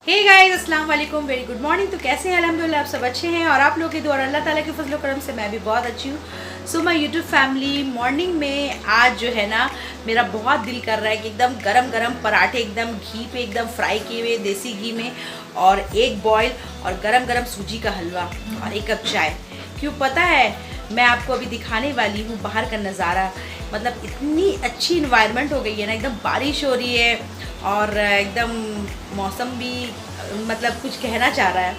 Hey guys, अस्सलाम वालेकुम, very good morning. तो कैसे हैं? अल्हम्दुलिल्लाह आप सब अच्छे हैं और आप लोगों के द्वारा अल्लाह ताला के फजल करम से मैं भी बहुत अच्छी हूँ। So my YouTube family, morning में आज जो है ना मेरा बहुत दिल कर रहा है कि एकदम गरम गरम पराठे एकदम घी पे एकदम फ्राई किए हुए देसी घी में, और एक बॉयल और गरम गरम सूजी का हलवा और एक कप चाय। क्यों पता है, मैं आपको अभी दिखाने वाली हूँ बाहर का नज़ारा। मतलब इतनी अच्छी इन्वायरमेंट हो गई है ना, एकदम बारिश हो रही है और एकदम मौसम भी मतलब कुछ कहना चाह रहा है।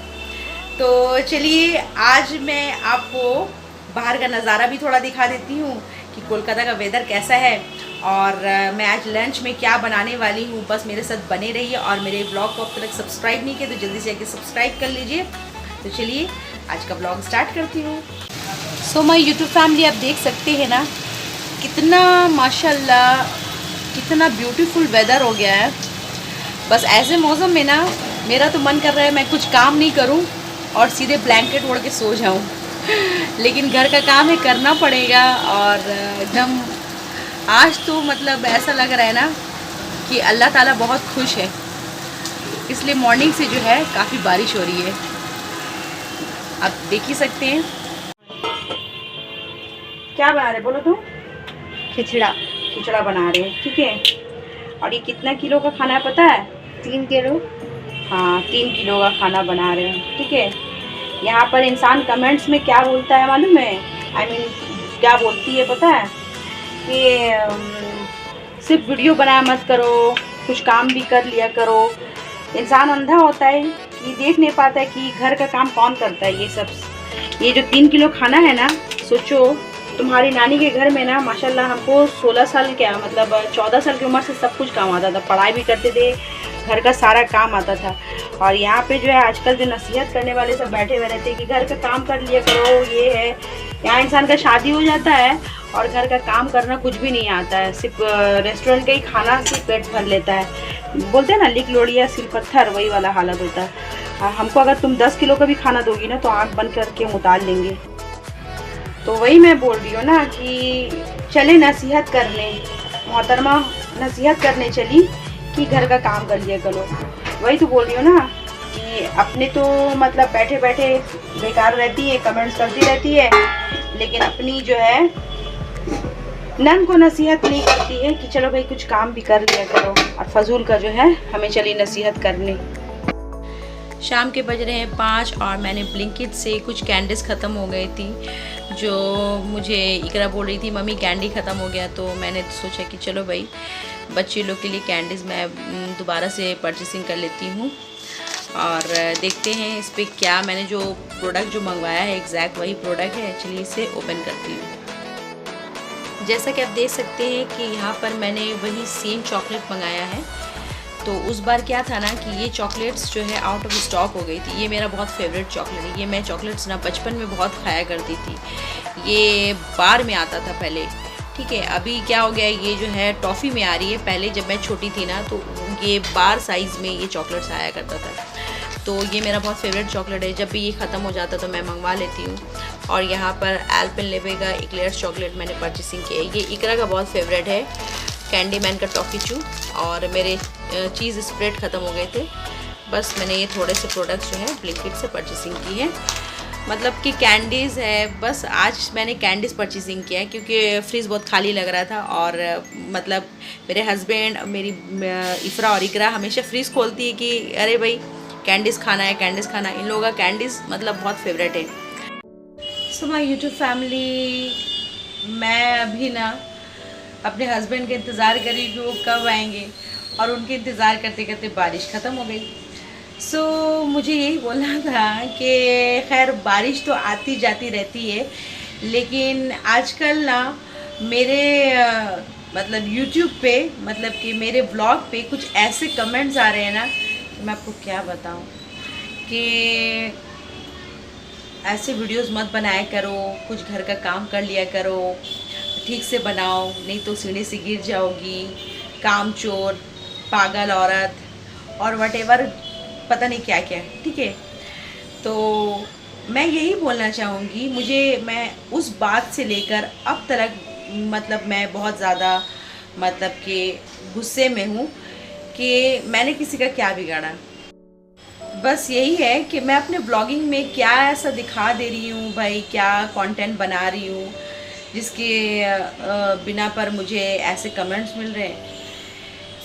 तो चलिए आज मैं आपको बाहर का नज़ारा भी थोड़ा दिखा देती हूँ कि कोलकाता का वेदर कैसा है, और मैं आज लंच में क्या बनाने वाली हूँ। बस मेरे साथ बने रहिए और मेरे ब्लॉग को अब तक सब्सक्राइब नहीं किया तो जल्दी से आके सब्सक्राइब कर लीजिए। तो चलिए आज का ब्लॉग स्टार्ट करती हूँ। सो माय यूट्यूब फैमिली, आप देख सकते हैं ना कितना माशाल्लाह कितना ब्यूटीफुल वेदर हो गया है। बस ऐसे मौसम में ना मेरा तो मन कर रहा है मैं कुछ काम नहीं करूं और सीधे ब्लैंकेट ओढ़ के सो जाऊं। लेकिन घर का काम है, करना पड़ेगा। और एकदम आज तो मतलब ऐसा लग रहा है ना कि अल्लाह ताला बहुत खुश है, इसलिए मॉर्निंग से जो है काफ़ी बारिश हो रही है, आप देख ही सकते हैं। क्या बना रहे बोलो? तुम खिचड़ा बना रहे हैं, ठीक है। और ये कितना किलो का खाना है पता है? 3 किलो। हाँ, 3 किलो का खाना बना रहे हैं, ठीक है। यहाँ पर इंसान कमेंट्स में क्या बोलता है मालूम है? क्या बोलती है पता है? कि सिर्फ वीडियो बनाया मत करो, कुछ काम भी कर लिया करो। इंसान अंधा होता है, ये देख नहीं पाता है कि घर का काम कौन करता है। ये जो 3 किलो खाना है ना, सोचो तुम्हारी नानी के घर में ना माशाल्लाह हमको 16 साल क्या मतलब 14 साल की उम्र से सब कुछ काम आता था, पढ़ाई भी करते थे, घर का सारा काम आता था। और यहाँ पे जो है आजकल जो नसीहत करने वाले सब बैठे हुए रहते हैं कि घर का काम कर लिया करो, ये है। यहाँ इंसान का शादी हो जाता है और घर का काम करना कुछ भी नहीं आता है, सिर्फ रेस्टोरेंट का ही खाना से पेट भर लेता है। बोलते हैं ना लिक लोड़िया सिर पत्थर, वही वाला हालत होता है। हमको अगर तुम 10 किलो का भी खाना दोगी ना तो आँख बंद करके हम उतार लेंगे। तो वही मैं बोल रही हूँ ना कि चले नसीहत करने, मोहतरमा नसीहत करने चली कि घर का काम कर लिया करो। वही तो बोल रही हूँ ना कि अपने तो मतलब बैठे बैठे बेकार रहती है, कमेंट्स करती रहती है, लेकिन अपनी जो है नन को नसीहत नहीं करती है कि चलो भाई कुछ काम भी कर लिया करो। और फजूल का जो है हमें चली नसीहत करने। शाम के बज रहे हैं 5 और मैंने ब्लिंकिट से कुछ कैंडीज़ ख़त्म हो गई थी, जो मुझे इकरा बोल रही थी मम्मी कैंडी ख़त्म हो गया। तो मैंने सोचा कि चलो भाई बच्चे लोग के लिए कैंडीज़ मैं दोबारा से परचेसिंग कर लेती हूँ। और देखते हैं इस पर क्या, मैंने जो प्रोडक्ट जो मंगवाया है एग्जैक्ट वही प्रोडक्ट है। चलिए इसे ओपन करती हूँ। जैसा कि आप देख सकते हैं कि यहाँ पर मैंने वही सेम चॉकलेट मंगाया है। तो उस बार क्या था ना कि ये चॉकलेट्स जो है आउट ऑफ स्टॉक हो गई थी। ये मेरा बहुत फेवरेट चॉकलेट है, ये मैं चॉकलेट्स ना बचपन में बहुत खाया करती थी। ये बार में आता था पहले, ठीक है। अभी क्या हो गया, ये जो है टॉफ़ी में आ रही है। पहले जब मैं छोटी थी ना तो ये बार साइज़ में ये चॉकलेट्स आया करता था। तो ये मेरा बहुत फेवरेट चॉकलेट है, जब भी ये ख़त्म हो जाता तो मैं मंगवा लेती हूँ। और यहाँ पर एल्पेनलीबे का एक्लेयर्स चॉकलेट मैंने परचेसिंग किया है। ये इकरा का बहुत फेवरेट है, कैंडी मैन का टॉफ़ी चू। और मेरे चीज़ स्प्रेड ख़त्म हो गए थे, बस मैंने ये थोड़े से प्रोडक्ट्स जो है ब्लिंकिट से परचेसिंग की है। मतलब कि कैंडीज़ है, बस आज मैंने कैंडीज़ परचेसिंग किया है क्योंकि फ्रिज बहुत खाली लग रहा था। और मतलब मेरे हस्बैंड, मेरी इफ़रा और इकरा हमेशा फ्रिज खोलती है कि अरे भाई कैंडीज़ खाना है, कैंडीज़ खाना है। इन लोगों का कैंडीज़ मतलब बहुत फेवरेट है। सो माय यूट्यूब फैमिली, मैं अभी ना अपने हस्बैंड का इंतज़ार कर रही कि वो कब आएंगे, और उनके इंतज़ार करते करते बारिश ख़त्म हो गई। सो मुझे यही बोलना था कि खैर बारिश तो आती जाती रहती है, लेकिन आजकल ना मेरे मतलब यूट्यूब पे मतलब कि मेरे ब्लॉग पे कुछ ऐसे कमेंट्स आ रहे हैं ना कि मैं आपको क्या बताऊं कि ऐसे वीडियोस मत बनाया करो, कुछ घर का काम कर लिया करो, ठीक से बनाओ, नहीं तो सीढ़ी से गिर जाओगी, कामचोर, पागल औरत और वटेवर पता नहीं क्या क्या, ठीक है। तो मैं यही बोलना चाहूँगी, मैं उस बात से लेकर अब तक मतलब मैं बहुत ज़्यादा मतलब कि गुस्से में हूँ कि मैंने किसी का क्या बिगाड़ा। बस यही है कि मैं अपने ब्लॉगिंग में क्या ऐसा दिखा दे रही हूँ भाई, क्या कंटेंट बना रही हूँ जिसके बिना पर मुझे ऐसे कमेंट्स मिल रहे हैं।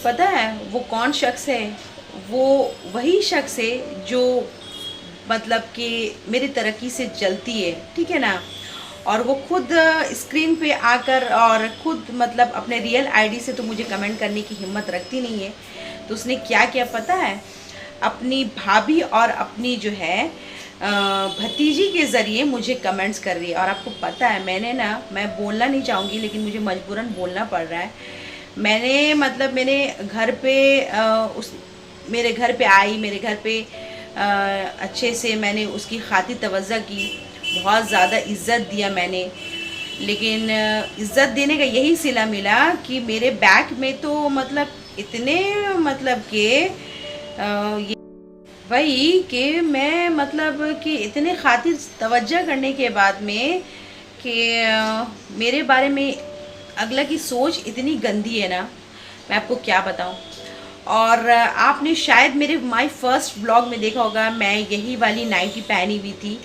पता है वो कौन शख्स है? वो वही शख्स है जो मतलब कि मेरी तरक्की से जलती है, ठीक है ना। और वो खुद स्क्रीन पे आकर और खुद मतलब अपने रियल आईडी से तो मुझे कमेंट करने की हिम्मत रखती नहीं है। तो उसने क्या किया पता है? अपनी भाभी और अपनी जो है भतीजी के ज़रिए मुझे कमेंट्स कर रही है। और आपको पता है मैं बोलना नहीं चाहूँगी लेकिन मुझे मजबूरन बोलना पड़ रहा है। मैंने मतलब मेरे घर पे आई, मेरे घर पे अच्छे से मैंने उसकी खातिर तवज्जो की, बहुत ज़्यादा इज़्ज़त दिया मैंने। लेकिन इज़्ज़त देने का यही सिला मिला कि मेरे बैक में तो मतलब इतने मतलब कि ये वही कि मैं मतलब कि इतने खातिर तवज्जो करने के बाद में कि मेरे बारे में अगला की सोच इतनी गंदी है ना, मैं आपको क्या बताऊं। और आपने शायद मेरे माय फर्स्ट ब्लॉग में देखा होगा, मैं यही वाली नाइटी पहनी हुई थी।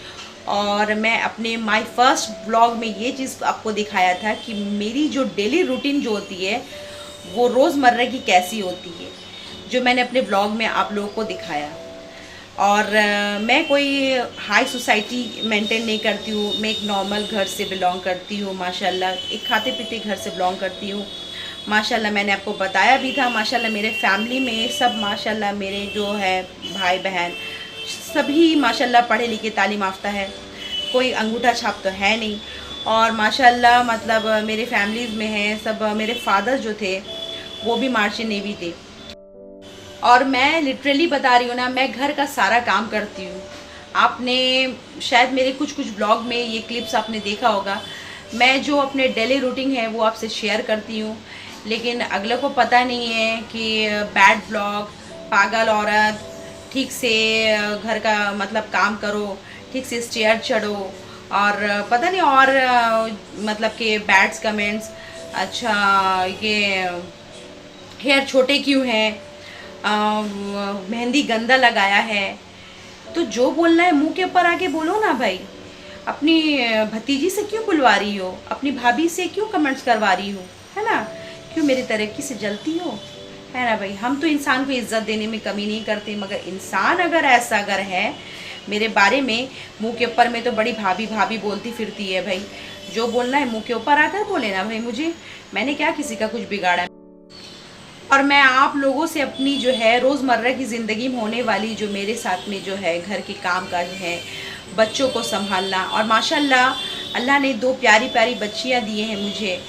और मैं अपने माय फर्स्ट ब्लॉग में ये चीज़ आपको दिखाया था कि मेरी जो डेली रूटीन जो होती है वो रोज़मर्रा की कैसी होती है, जो मैंने अपने ब्लॉग में आप लोगों को दिखाया। और मैं कोई हाई सोसाइटी मेंटेन नहीं करती हूँ, मैं एक नॉर्मल घर से बिलोंग करती हूँ माशाल्लाह, एक खाते पीते घर से बिलोंग करती हूँ माशाल्लाह। मैंने आपको बताया भी था माशाल्लाह मेरे फैमिली में सब माशाल्लाह मेरे जो है भाई बहन सभी माशाल्लाह पढ़े लिखे तालीम याफ्ता है, कोई अंगूठा छाप तो है नहीं। और माशाल्लाह मतलब मेरे फैमिलीज़ में है सब, मेरे फादर जो थे वो भी मार्चिंट नेवी थे। और मैं लिटरली बता रही हूँ ना, मैं घर का सारा काम करती हूँ। आपने शायद मेरे कुछ ब्लॉग में ये क्लिप्स आपने देखा होगा, मैं जो अपने डेली रूटीन है वो आपसे शेयर करती हूँ। लेकिन अगले को पता नहीं है कि बैड ब्लॉग, पागल औरत, ठीक से घर का मतलब काम करो, ठीक से स्टेयर चढ़ो, और पता नहीं और मतलब कि बैड्स कमेंट्स, अच्छा ये हेयर छोटे क्यों हैं, मेहंदी गंदा लगाया है। तो जो बोलना है मुंह के ऊपर आके बोलो ना भाई। अपनी भतीजी से क्यों बुलवा रही हो, अपनी भाभी से क्यों कमेंट्स करवा रही हो, है ना? क्यों मेरी तरक्की से जलती हो, है ना भाई? हम तो इंसान को इज्जत देने में कमी नहीं करते, मगर इंसान अगर ऐसा अगर है मेरे बारे में मुंह के ऊपर में तो बड़ी भाभी भाभी बोलती फिरती है भाई। जो बोलना है मुंह के ऊपर आकर बोले ना भाई, मुझे मैंने क्या किसी का कुछ बिगाड़ा है। और मैं आप लोगों से अपनी जो है रोज़मर्रा की ज़िंदगी में होने वाली जो मेरे साथ में जो है घर के काम काज है, बच्चों को संभालना, और माशाल्लाह अल्लाह ने 2 प्यारी प्यारी बच्चियां दिए हैं मुझे,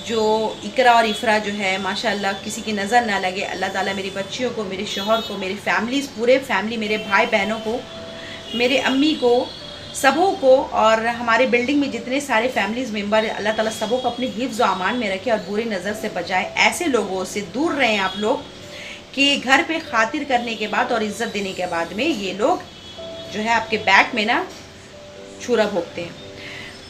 जो इकरा और इफ़रा जो है माशाल्लाह किसी की नज़र ना लगे। अल्लाह ताला मेरी बच्चियों को, मेरे शौहर को, मेरे फैमिलीज़ पूरे फैमिली, मेरे भाई बहनों को, मेरे अम्मी को, सबों को, और हमारे बिल्डिंग में जितने सारे फैमिलीज़ मेम्बर, अल्लाह ताला सबों को अपने हिफ्ज़ व अमान में रखे और बुरी नज़र से बचाए। ऐसे लोगों से दूर रहें आप लोग कि घर पे खातिर करने के बाद और इज़्ज़त देने के बाद में ये लोग जो है आपके बैक में ना छुरा भोगते हैं।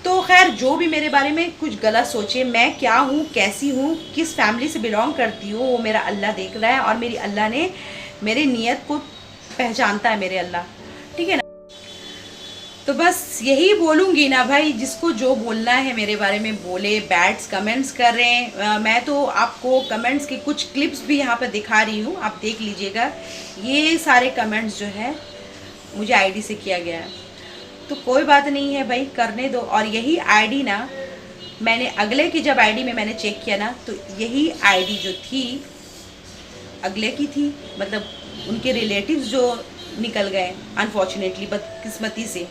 तो खैर जो भी मेरे बारे में कुछ गलत सोचे, मैं क्या हूँ, कैसी हूँ, किस फैमिली से बिलोंग करती हूँ, वो मेरा अल्लाह देख रहा है। और मेरी अल्लाह ने मेरे नीयत को पहचानता है, मेरे अल्लाह, ठीक है ना। तो बस यही बोलूँगी ना भाई, जिसको जो बोलना है मेरे बारे में बोले, बैड्स कमेंट्स कर रहे हैं। मैं तो आपको कमेंट्स की कुछ क्लिप्स भी यहाँ पे दिखा रही हूँ, आप देख लीजिएगा। ये सारे कमेंट्स जो है मुझे आईडी से किया गया है, तो कोई बात नहीं है भाई, करने दो। और यही आईडी ना मैंने अगले की जब आईडी में मैंने चेक किया ना, तो यही आईडी जो थी अगले की थी, मतलब उनके रिलेटिव्स जो निकल गए अनफॉर्चुनेटली, बदकिस्मती से।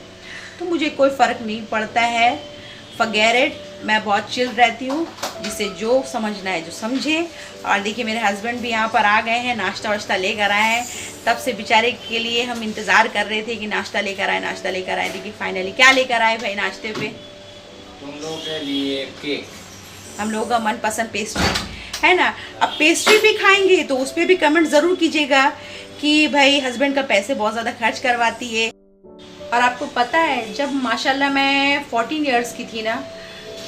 तो मुझे कोई फ़र्क नहीं पड़ता है, फॉरगेट इट। मैं बहुत चिल रहती हूँ, जिसे जो समझना है जो समझे। और देखिए मेरे हस्बैंड भी यहाँ पर आ गए हैं, नाश्ता वाश्ता लेकर आए हैं। तब से बेचारे के लिए हम इंतज़ार कर रहे थे कि नाश्ता लेकर आए, नाश्ता लेकर आए। देखिए फाइनली क्या लेकर आए भाई नाश्ते पे? तुम लोगों के लिए केक, हम लोगों का मनपसंद पेस्ट्री है ना। अब पेस्ट्री भी खाएंगे तो उस पर भी कमेंट ज़रूर कीजिएगा कि भाई हस्बैंड का पैसे बहुत ज़्यादा खर्च करवाती है। और आपको पता है जब माशाल्लाह मैं 14 इयर्स की थी ना,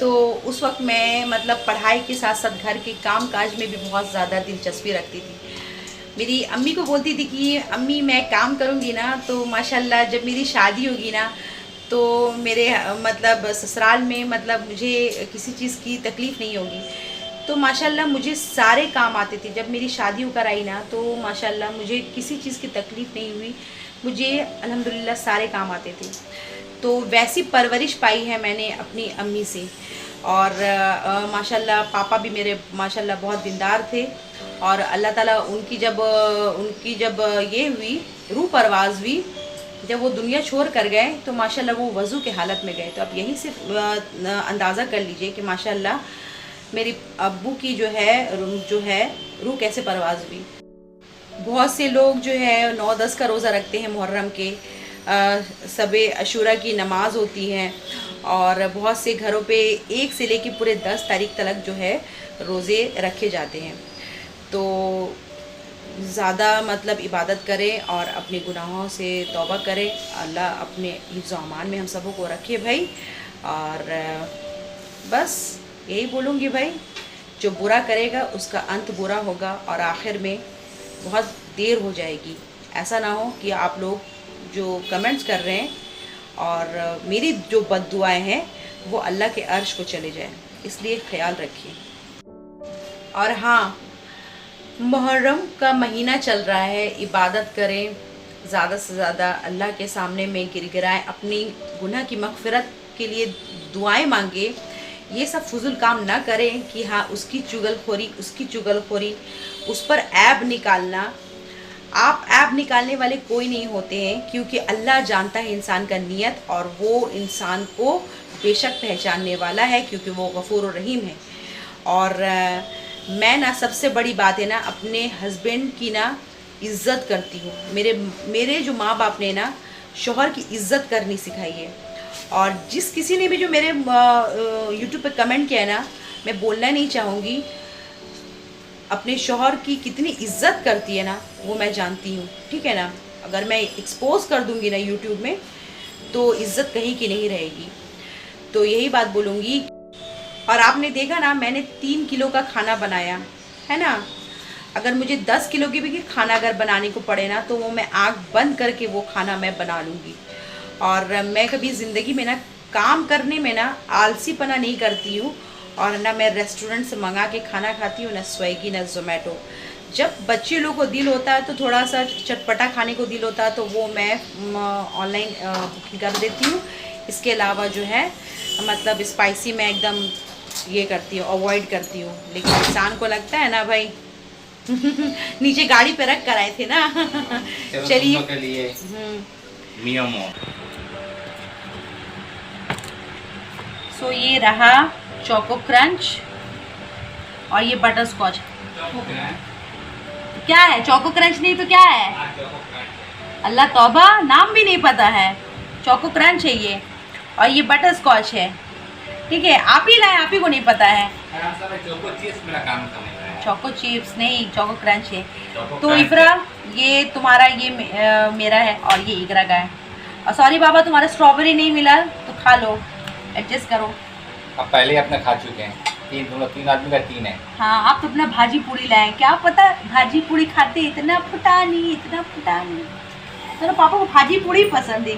तो उस वक्त मैं मतलब पढ़ाई के साथ साथ घर के काम काज में भी बहुत ज़्यादा दिलचस्पी रखती थी। मेरी अम्मी को बोलती थी कि अम्मी मैं काम करूँगी ना तो माशाल्लाह जब मेरी शादी होगी ना तो मेरे मतलब ससुराल में मतलब मुझे किसी चीज़ की तकलीफ़ नहीं होगी। तो माशाल्लाह मुझे सारे काम आते थे। जब मेरी शादी होकर आई ना तो माशाल्लाह मुझे किसी चीज़ की तकलीफ़ नहीं हुई, मुझे अल्हम्दुलिल्लाह सारे काम आते थे। तो वैसी परवरिश पाई है मैंने अपनी अम्मी से। और माशाल्लाह पापा भी मेरे माशाल्लाह बहुत दीनदार थे। और अल्लाह ताला उनकी जब ये हुई रूह परवाज़ हुई, जब वो दुनिया छोड़ कर गए तो माशाल्लाह वो वज़ू के हालत में गए। तो आप यहीं से अंदाज़ा कर लीजिए कि माशाल्लाह मेरी अब्बू की जो है रूह कैसे परवाज़ हुई। बहुत से लोग जो है 9-10 का रोज़ा रखते हैं मुहर्रम के, सबे अशूरा की नमाज़ होती है और बहुत से घरों पे 1 से लेकर पूरे 10 तारीख तक जो है रोज़े रखे जाते हैं। तो ज़्यादा मतलब इबादत करें और अपने गुनाहों से तौबा करें। अल्लाह अपने हिफ्ज़ अमान में हम सबों को रखे भाई। और बस यही बोलूँगी भाई, जो बुरा करेगा उसका अंत बुरा होगा और आखिर में बहुत देर हो जाएगी। ऐसा ना हो कि आप लोग जो कमेंट्स कर रहे हैं और मेरी जो बद्दुआएं हैं वो अल्लाह के अर्श को चले जाएं, इसलिए ख्याल रखिए। और हाँ, मुहर्रम का महीना चल रहा है, इबादत करें, ज़्यादा से ज़्यादा अल्लाह के सामने में गिड़गिड़ाएं, अपनी गुनाह की मग़फ़िरत के लिए दुआएं मांगे। ये सब फजूल काम ना करें कि हाँ उसकी चुगलखोरी, उस पर ऐब निकालना। आप ऐब निकालने वाले कोई नहीं होते हैं, क्योंकि अल्लाह जानता है इंसान का नीयत और वो इंसान को बेशक पहचानने वाला है, क्योंकि वो गफूर और रहीम है। और मैं ना सबसे बड़ी बात है ना अपने हस्बैंड की ना इज़्ज़त करती हूँ। मेरे जो माँ बाप ने ना शौहर की इज़्ज़त करनी सिखाई है। और जिस किसी ने भी जो मेरे यूट्यूब पे कमेंट किया है ना, मैं बोलना नहीं चाहूँगी, अपने शौहर की कितनी इज़्ज़त करती है ना वो मैं जानती हूँ, ठीक है ना। अगर मैं एक्सपोज कर दूँगी ना यूट्यूब में तो इज़्ज़त कहीं की नहीं रहेगी। तो यही बात बोलूँगी। और आपने देखा ना मैंने 3 किलो का खाना बनाया है ना। अगर मुझे 10 किलो की भी खाना अगर बनाने को पड़े ना तो वो मैं आँख बंद करके वो खाना मैं बना लूँगी। और मैं कभी ज़िंदगी में ना काम करने में ना आलसीपना नहीं करती हूँ। और ना मैं रेस्टोरेंट से मंगा के खाना खाती हूँ, ना स्विगी ना ज़ोमैटो। जब बच्चे लोग को दिल होता है तो थोड़ा सा चटपटा खाने को दिल होता है तो वो मैं ऑनलाइन बुकिंग कर देती हूँ। इसके अलावा जो है मतलब स्पाइसी मैं एकदम ये करती हूँ, अवॉइड करती हूँ। लेकिन इंसान को लगता है ना भाई नीचे गाड़ी पे रख कर आए थे ना चलिए। सो ये रहा चोको क्रंच और ये बटर स्कॉच। क्या है चोको क्रंच? नहीं तो क्या है? अल्लाह तौबा, नाम भी नहीं पता है। चोको क्रंच है ये और ये बटर स्कॉच है, ठीक है। आप ही लाए, आप ही को नहीं पता है। चोको चिप्स नहीं, चोको क्रंच है। तो इफ्रा ये तुम्हारा, ये मेरा है और ये इकरा का है। और सॉरी बाबा तुम्हारा स्ट्रॉबेरी नहीं मिला तो खा लो, एडजस्ट करो। अब पहले अपने खा चुके हैं, 3 आदमी का 3 है। हाँ, आप तो अपना भाजी पूड़ी लाए, क्या पता भाजी पूड़ी खाते इतना फुटानी। तो पापा को भाजी पूड़ी पसंद है।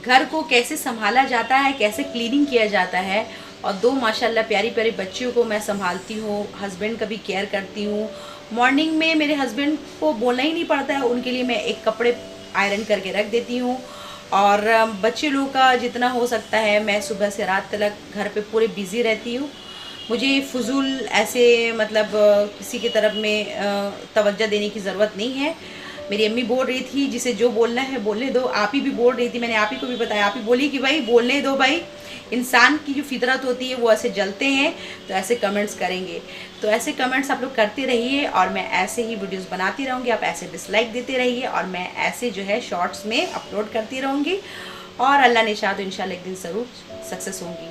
घर को कैसे संभाला जाता है, कैसे क्लीनिंग किया जाता है। और 2 माशाल्लाह प्यारी प्यारी बच्चियों को मैं संभालती हूँ, हस्बैंड का भी केयर करती हूँ। मॉर्निंग में मेरे हस्बैंड को बोलना ही नहीं पड़ता है, उनके लिए मैं एक कपड़े आयरन करके रख देती हूँ। और बच्चे लोग का जितना हो सकता है मैं सुबह से रात तक घर पे पूरे बिज़ी रहती हूँ। मुझे फजूल ऐसे मतलब किसी की तरफ में तवज्जो देने की ज़रूरत नहीं है। मेरी अम्मी बोल रही थी जिसे जो बोलना है बोलने दो। आप ही भी बोल रही थी, मैंने आप ही को भी बताया, आप ही बोली कि भाई बोलने दो भाई। इंसान की जो फितरत होती है वो ऐसे जलते हैं तो ऐसे कमेंट्स करेंगे। तो ऐसे कमेंट्स आप लोग करते रहिए और मैं ऐसे ही वीडियोस बनाती रहूँगी। आप ऐसे डिसलाइक देते रहिए और मैं ऐसे जो है शॉर्ट्स में अपलोड करती रहूँगी। और अल्लाह ने चाहा तो इंशाल्लाह एक दिन ज़रूर सक्सेस होंगी।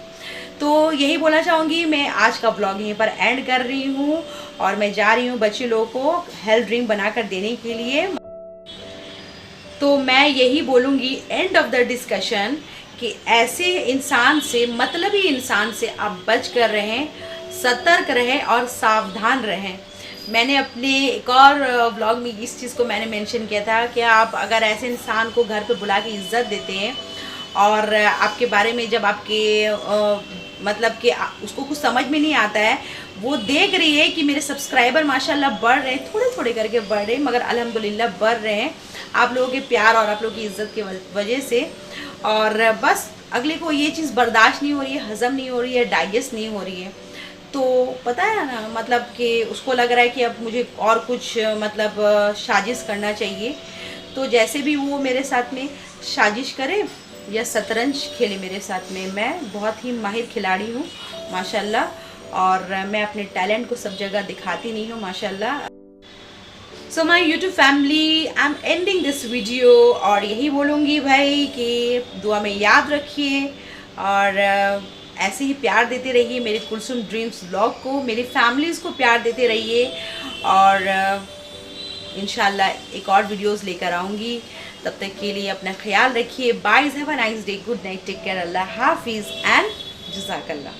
तो यही बोलना चाहूँगी। मैं आज का व्लॉग यहीं पर एंड कर रही हूँ और मैं जा रही हूँ बच्चे लोगों को हेल्थ ड्रिंक बनाकर देने के लिए। तो मैं यही बोलूँगी एंड ऑफ द डिस्कशन कि ऐसे इंसान से, मतलबी इंसान से आप बच कर रहें, सतर्क रहें और सावधान रहें। मैंने अपने एक और व्लॉग में इस चीज़ को मैंने मेंशन किया था कि आप अगर ऐसे इंसान को घर पे बुला के इज़्ज़त देते हैं और आपके बारे में जब आपके मतलब कि उसको कुछ समझ में नहीं आता है, वो देख रही है कि मेरे सब्सक्राइबर माशाल्लाह बढ़ रहे हैं, थोड़े थोड़े करके बढ़ रहे हैं मगर अल्हम्दुलिल्लाह बढ़ रहे हैं आप लोगों के प्यार और आप लोगों की इज़्ज़त की वजह से। और बस अगले को ये चीज़ बर्दाश्त नहीं हो रही है, हज़म नहीं हो रही है, डाइजेस्ट नहीं हो रही है, तो पता है ना मतलब कि उसको लग रहा है कि अब मुझे और कुछ मतलब साजिश करना चाहिए। तो जैसे भी वो मेरे साथ में साजिश करे या शतरंज खेले मेरे साथ में, मैं बहुत ही माहिर खिलाड़ी हूँ माशाल्लाह और मैं अपने टैलेंट को सब जगह दिखाती नहीं हूँ माशाल्लाह। So my YouTube family, I am ending this video और यही बोलूँगी भाई कि दुआ में याद रखिए और ऐसे ही प्यार देते रहिए मेरे कुलसुम ड्रीम्स व्लॉग को, मेरी फैमिलीज़ को प्यार देते रहिए और इंशाल्लाह एक और वीडियोस लेकर आऊँगी। तब तक के लिए अपना ख्याल रखिए। Bye, have a nice day, good night, take care, अल्लाह हाफिज़ एंड जज़ाकल्लाह।